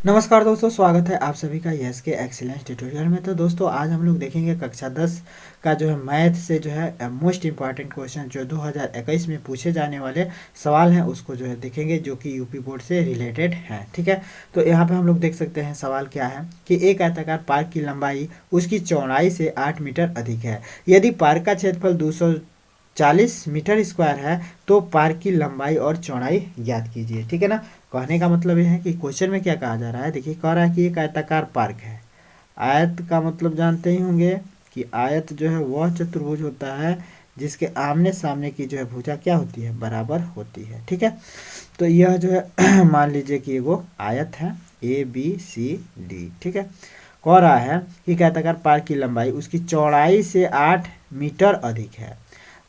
नमस्कार दोस्तों, स्वागत है आप सभी का यस के एक्सीलेंस ट्यूटोरियल में। तो दोस्तों आज हम लोग देखेंगे कक्षा 10 का जो है मैथ से जो है मोस्ट इम्पॉर्टेंट क्वेश्चन जो 2021 में पूछे जाने वाले सवाल हैं उसको जो है देखेंगे, जो कि यूपी बोर्ड से रिलेटेड हैं। ठीक है, तो यहाँ पे हम लोग देख सकते हैं सवाल क्या है कि एक आयताकार पार्क की लंबाई उसकी चौड़ाई से 8 मीटर अधिक है। यदि पार्क का क्षेत्रफल 240 मीटर स्क्वायर है तो पार्क की लंबाई और चौड़ाई ज्ञात कीजिए। ठीक है ना। कहने का मतलब ये है कि क्वेश्चन में क्या कहा जा रहा है। देखिए, कह रहा है कि एक आयताकार पार्क है। आयत का मतलब जानते ही होंगे कि आयत जो है वह चतुर्भुज होता है जिसके आमने सामने की जो है भुजा क्या होती है, बराबर होती है। ठीक है, तो यह जो है मान लीजिए कि वो आयत है ABCD। ठीक है, कह रहा है कि एक आयताकार पार्क की लंबाई उसकी चौड़ाई से 8 मीटर अधिक है।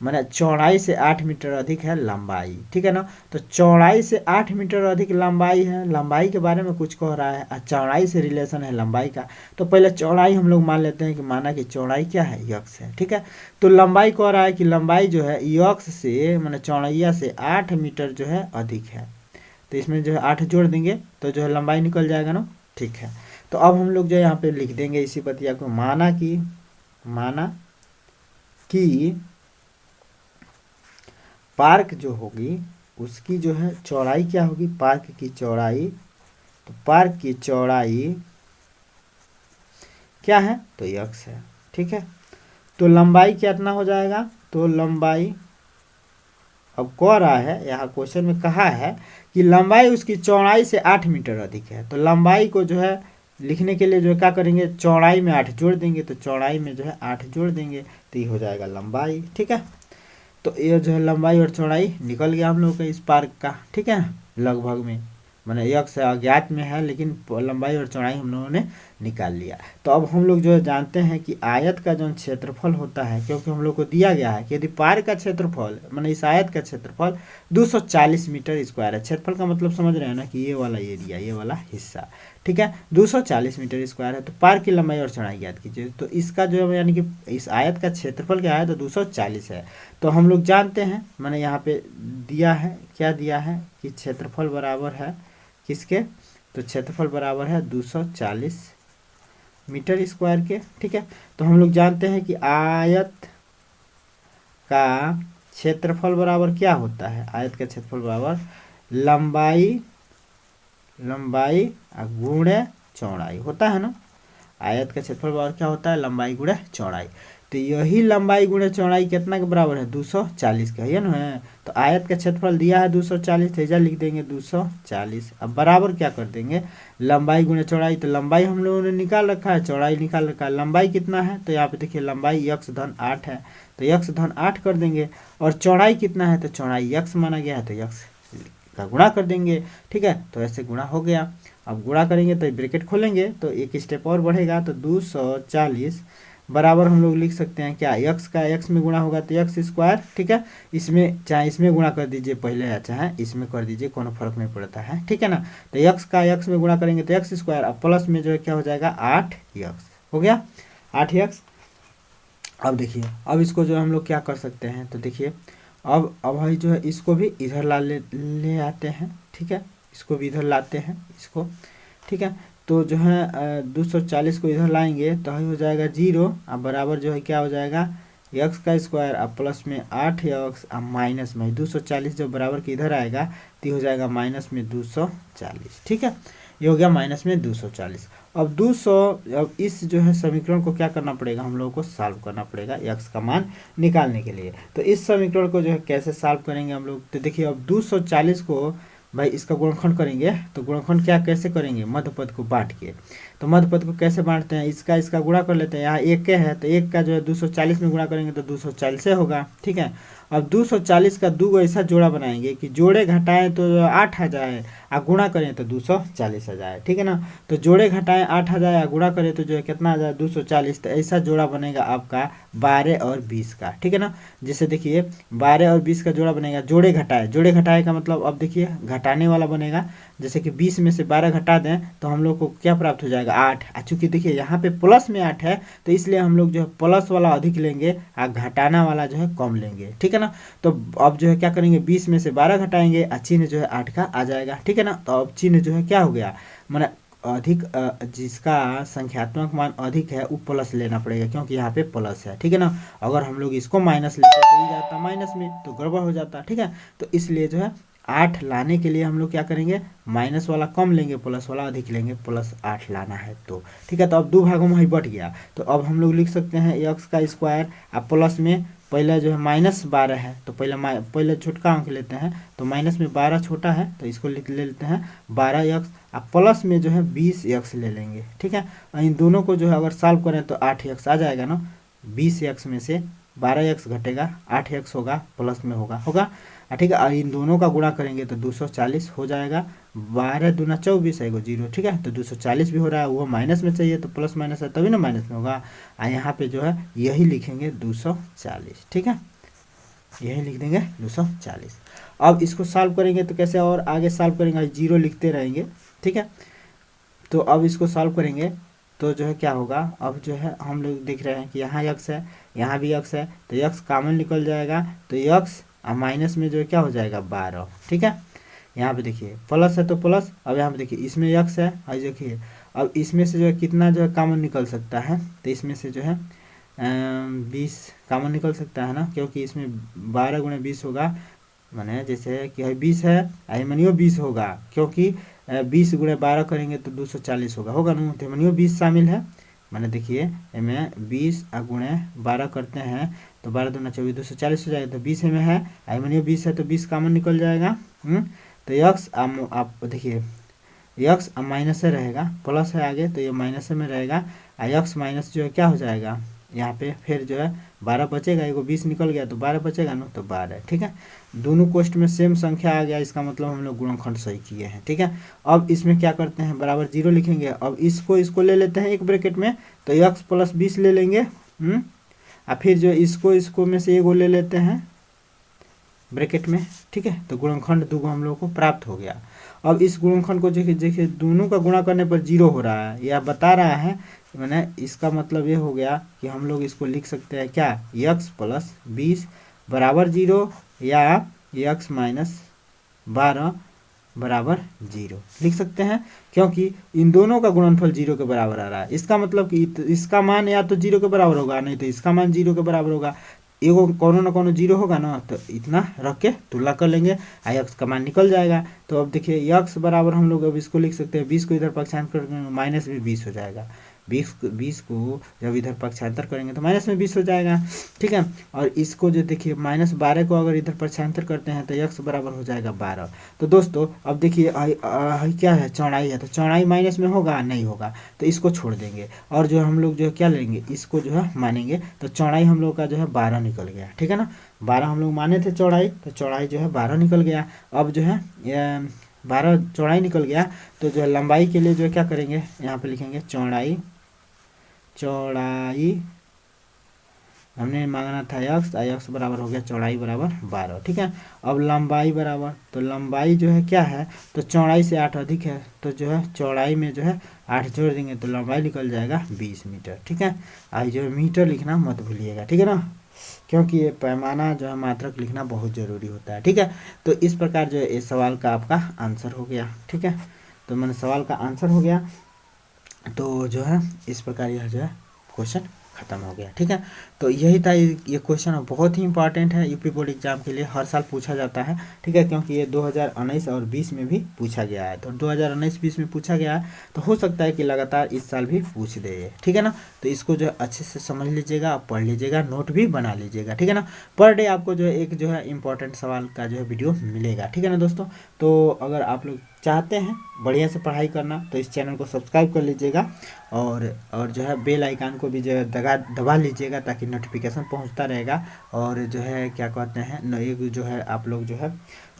माने चौड़ाई से 8 मीटर अधिक है लंबाई। ठीक है ना। तो चौड़ाई से 8 मीटर अधिक लंबाई है, लंबाई के बारे में कुछ कह रहा है और चौड़ाई से रिलेशन है लंबाई का। तो पहले चौड़ाई हम लोग मान लेते हैं कि माना कि चौड़ाई क्या है, यक्स है। ठीक है, तो लंबाई कह रहा है कि लंबाई जो है यक्स से माने चौड़ैया से 8 मीटर जो है अधिक है। तो इसमें जो है 8 जोड़ देंगे तो जो है लंबाई निकल जाएगा ना। ठीक है, तो अब हम लोग जो यहाँ पे लिख देंगे इसी बतिया को, माना कि पार्क जो होगी उसकी जो है चौड़ाई क्या होगी, पार्क की चौड़ाई। तो पार्क की चौड़ाई क्या है, तो यक्स है। ठीक है, तो लंबाई कितना हो जाएगा, तो लंबाई अब कह रहा है, यहाँ क्वेश्चन में कहा है कि लंबाई उसकी चौड़ाई से 8 मीटर अधिक है। तो लंबाई को जो है लिखने के लिए जो है क्या करेंगे, चौड़ाई में 8 जोड़ देंगे। तो चौड़ाई में जो है 8 जोड़ देंगे तो ये हो जाएगा लंबाई। ठीक है, तो ये जो है लंबाई और चौड़ाई निकल गया हम लोग का इस पार्क का। ठीक है, लगभग में मैंने यक्स अज्ञात में है लेकिन लंबाई और चौड़ाई हम लोगों ने निकाल लिया। तो अब हम लोग जो है जानते हैं कि आयत का जो क्षेत्रफल होता है, क्योंकि हम लोग को दिया गया है कि यदि पार्क का क्षेत्रफल मैंने इस आयत का क्षेत्रफल 240 मीटर स्क्वायर है। क्षेत्रफल का मतलब समझ रहे हैं ना कि ये वाला एरिया, ये वाला हिस्सा। ठीक है, 240 मीटर स्क्वायर है। तो पार्क की लंबाई और चौड़ाई ज्ञात कीजिए। तो इसका जो है यानी कि इस आयत का क्षेत्रफल क्या है, तो 240 है। तो हम लोग जानते हैं, मैंने यहाँ पे दिया है, क्या दिया है कि क्षेत्रफल बराबर है किसके, तो क्षेत्रफल बराबर है 240 मीटर स्क्वायर के। ठीक है, तो हम लोग जानते हैं कि आयत का क्षेत्रफल बराबर क्या होता है, आयत का क्षेत्रफल बराबर लंबाई गुणे चौड़ाई होता है ना। आयत का क्षेत्रफल बराबर क्या होता है, लंबाई गुणे चौड़ाई। तो यही लंबाई गुणे चौड़ाई कितना के बराबर है, 240 का है ना। है तो आयत का क्षेत्रफल दिया है 240, तेजा लिख देंगे 240। अब बराबर क्या कर देंगे, लंबाई गुणे चौड़ाई। तो लंबाई हम लोगों ने निकाल रखा है, चौड़ाई निकाल रखा है। लंबाई कितना है, तो यहाँ पे देखिए लंबाई यक्स धन 8 है, तो यक्स धन 8 कर देंगे। और चौड़ाई कितना है, तो चौड़ाई यक्स माना गया है, तो यक्स का गुणा कर देंगे। ठीक है, तो ऐसे गुणा हो गया। अब गुणा करेंगे तो ब्रैकेट खोलेंगे तो एक स्टेप और बढ़ेगा, तो 240 बराबर हम लोग लिख सकते हैं क्या, यक्स का यक्स में गुणा होगा तो यक्स स्क्वायर। ठीक है, इसमें चाहे इसमें गुणा कर दीजिए पहले या चाहे इसमें कर दीजिए, कोनो फर्क नहीं पड़ता है। ठीक है ना, तो यक्स का यक्स में गुणा करेंगे तो यक्स स्क्वायर, अब प्लस में जो है क्या हो जाएगा 8 यक्स हो गया, 8 यक्स। अब देखिए, अब इसको जो हम लोग क्या कर सकते हैं, तो देखिए अब भाई जो है इसको भी इधर ले आते हैं। ठीक है, इसको भी इधर लाते हैं इसको। ठीक है, तो जो है 240 को इधर लाएंगे तो हो जाएगा 0। अब बराबर जो है क्या हो जाएगा, यक्स का स्क्वायर अब प्लस में 8 यक्स अब माइनस में 240 जब बराबर के इधर आएगा तो हो जाएगा माइनस में 240। ठीक है, ये हो गया माइनस में 240। अब 200, अब इस जो है समीकरण को क्या करना पड़ेगा, हम लोगों को सॉल्व करना पड़ेगा यक्स का मान निकालने के लिए। तो इस समीकरण को जो है कैसे सॉल्व करेंगे हम लोग, तो देखिए अब 240 को भाई इसका गुणनखंड करेंगे। तो गुणनखंड क्या कैसे करेंगे, मध्य पद को बांट के। तो मध्य पद को कैसे बांटते हैं, इसका गुणा कर लेते हैं। यहाँ एक के है तो एक का जो है 240 में गुणा करेंगे तो 240 से होगा। ठीक है, अब 240 का दो ऐसा जोड़ा बनाएंगे कि जोड़े घटाएं तो 8 आ जाए और गुणा करें तो 240 आ जाए। ठीक है ना, तो जोड़े घटाएं 8 आ जाए और गुणा करें तो जो है कितना आ जाए 240। तो ऐसा जोड़ा बनेगा आपका 12 और 20 का। ठीक है ना, जैसे देखिए 12 और 20 का जोड़ा बनेगा, जोड़े घटाए का मतलब अब देखिए घटाने वाला बनेगा। जैसे कि 20 में से 12 घटा दें तो हम लोग को क्या प्राप्त हो जाएगा 8। चूंकि देखिए यहाँ पे प्लस में 8 है तो इसलिए हम लोग जो है प्लस वाला अधिक लेंगे और घटाना वाला जो है कम लेंगे। ठीक है ना, तो अब जो है क्या करेंगे 20 में से 12 घटाएंगे और चिन्ह जो है 8 का आ जाएगा। ठीक है ना, तो अब चिन्ह जो है क्या हो गया, मैंने अधिक जिसका संख्यात्मक मान अधिक है वो प्लस लेना पड़ेगा, क्योंकि यहाँ पे प्लस है, ठीक है ना। अगर हम लोग इसको माइनस लेते तो ये जाता माइनस में, तो गड़बड़ हो जाता, ठीक है। तो इसलिए जो है 8 लाने के लिए हम लोग क्या करेंगे, माइनस वाला कम लेंगे, प्लस वाला अधिक लेंगे, +8 लाना है तो, ठीक है। तो अब 2 भागों में ही बट गया, तो अब हम लोग लिख सकते हैं x का स्क्वायर, अब प्लस में पहले जो है -12 है, तो पहले छोटका अंक लेते हैं, तो माइनस में 12 छोटा है, तो इसको ले लेते हैं 12x, अब प्लस में जो है 20x ले लेंगे, ठीक है। और इन दोनों को जो है अगर सॉल्व करें तो 8x आ जाएगा ना, 20x में से 12x घटेगा, 8x होगा, प्लस में होगा, ठीक है। और इन दोनों का गुणा करेंगे तो 240 हो जाएगा, 12 दूना 24 है, 0, ठीक है। तो 240 भी हो रहा है, वो माइनस में चाहिए, तो प्लस माइनस है तभी ना माइनस में होगा। और यहाँ पे जो है यही लिखेंगे 240, ठीक है, यही लिख देंगे 240। अब इसको सॉल्व करेंगे तो कैसे, और आगे सॉल्व करेंगे 0 लिखते रहेंगे, ठीक है। तो अब इसको सॉल्व करेंगे तो जो है क्या होगा, अब जो है हम लोग देख रहे हैं कि यहाँ x है, यहाँ भी x है, तो x कॉमन निकल जाएगा, तो x माइनस में जो है क्या हो जाएगा 12, ठीक है। यहाँ पे देखिए प्लस है तो प्लस, अब यहाँ पे देखिए इसमें x है, और देखिए अब इसमें से जो है कितना जो है कॉमन निकल सकता है, तो इसमें से जो है 20 कॉमन निकल सकता है ना, क्योंकि इसमें 12 गुणे 20 होगा, माने जैसे कि 20 है, आइमनियो 20 होगा, क्योंकि 20 गुणे 12 करेंगे तो 240 होगा ना, तो आइमनियो 20 शामिल है, माने देखिए में 20 गुणे 12 करते हैं तो 12 दूना 24, 240 हो जाएगा, तो 20 में है, आइमनियो 20 है तो 20 कॉमन निकल जाएगा। तो x आप देखिए x माइनस से रहेगा, प्लस है आगे तो ये माइनस में रहेगा, x माइनस जो है क्या हो जाएगा, यहाँ पे फिर जो है 12 बचेगा, एगो 20 निकल गया तो 12 बचेगा ना, तो 12, ठीक है। दोनों कोष्ट में सेम संख्या आ गया, इसका मतलब हम लोग गुणनखंड सही किए हैं, ठीक है। अब इसमें क्या करते हैं, बराबर 0 लिखेंगे, अब इसको ले लेते हैं एक ब्रैकेट में, तो x + 20 ले लेंगे, और फिर जो इसको में से एगो ले लेते हैं ब्रैकेट में, ठीक है। तो गुणनखंड दूगो हम लोग को प्राप्त हो गया। अब इस गुणनखंड को देखिए दोनों का गुणा करने पर 0 हो रहा है, यह बता रहा है, मैंने इसका मतलब ये हो गया कि हम लोग इसको लिख सकते हैं क्या, x + 20 बराबर 0, या x - 12 बराबर 0 लिख सकते हैं, क्योंकि इन दोनों का गुणनफल 0 के बराबर आ रहा है। इसका मतलब कि इसका मान या तो 0 के बराबर होगा, नहीं तो इसका मान 0 के बराबर होगा, एगो कोनो ना कोनो 0 होगा ना, तो इतना रख के तुलना कर लेंगे, x का मान निकल जाएगा। तो अब देखिए x बराबर हम लोग अब इसको लिख सकते हैं, 20 को इधर पक्षांतर करेंगे माइनस में 20 हो जाएगा, 20 को जब इधर पक्षांतर करेंगे तो माइनस में 20 हो जाएगा, ठीक है। और इसको जो देखिए -12 को अगर इधर पक्षांतर करते हैं तो x बराबर हो जाएगा 12। तो दोस्तों अब देखिए क्या है, चौड़ाई है, तो चौड़ाई माइनस में होगा नहीं होगा, तो इसको छोड़ देंगे, और जो हम लोग जो है क्या लेंगे, इसको जो है मानेंगे, तो चौड़ाई हम लोग का जो है 12 निकल गया, ठीक है ना। 12 हम लोग माने थे चौड़ाई, तो चौड़ाई जो है 12 निकल गया। अब जो है 12 चौड़ाई निकल गया, तो जो है लंबाई के लिए जो है क्या करेंगे, यहाँ पे लिखेंगे चौड़ाई हमने मांगना था x बराबर हो गया चौड़ाई बराबर 12, ठीक है। अब लंबाई बराबर, तो लंबाई जो है क्या है, तो चौड़ाई से 8 अधिक है, तो जो है चौड़ाई में जो है 8 जोड़ देंगे तो लंबाई निकल जाएगा 20 मीटर, ठीक है। आज जो है मीटर लिखना मत भूलिएगा, ठीक है ना, क्योंकि ये पैमाना जो है मात्रक लिखना बहुत ज़रूरी होता है, ठीक है। तो इस प्रकार जो है इस सवाल का आपका आंसर हो गया, ठीक है। तो मैंने सवाल का आंसर हो गया, तो जो है इस प्रकार यह जो है क्वेश्चन खत्म हो गया, ठीक है। तो यही था, ये क्वेश्चन बहुत ही इंपॉर्टेंट है, यूपी बोर्ड एग्जाम के लिए हर साल पूछा जाता है, ठीक है, क्योंकि ये 2019 और 20 में भी पूछा गया है, तो 2019-20 में पूछा गया है, तो हो सकता है कि लगातार इस साल भी पूछ दे, ठीक है ना। तो इसको जो है अच्छे से समझ लीजिएगा, पढ़ लीजिएगा, नोट भी बना लीजिएगा, ठीक है ना। पर डे आपको जो है एक जो है इंपॉर्टेंट सवाल का जो है वीडियो मिलेगा, ठीक है ना दोस्तों। तो अगर आप लोग चाहते हैं बढ़िया से पढ़ाई करना तो इस चैनल को सब्सक्राइब कर लीजिएगा, और जो है बेल आइकन को भी जो है दबा लीजिएगा, ताकि नोटिफिकेशन पहुंचता रहेगा। और जो है क्या कहते हैं, एक जो है आप लोग जो है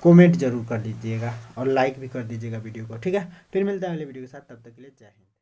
कमेंट जरूर कर दीजिएगा, और लाइक भी कर दीजिएगा वीडियो को, ठीक है। फिर मिलते हैं अगले वीडियो के साथ, तब तक के लिए जय हिंद।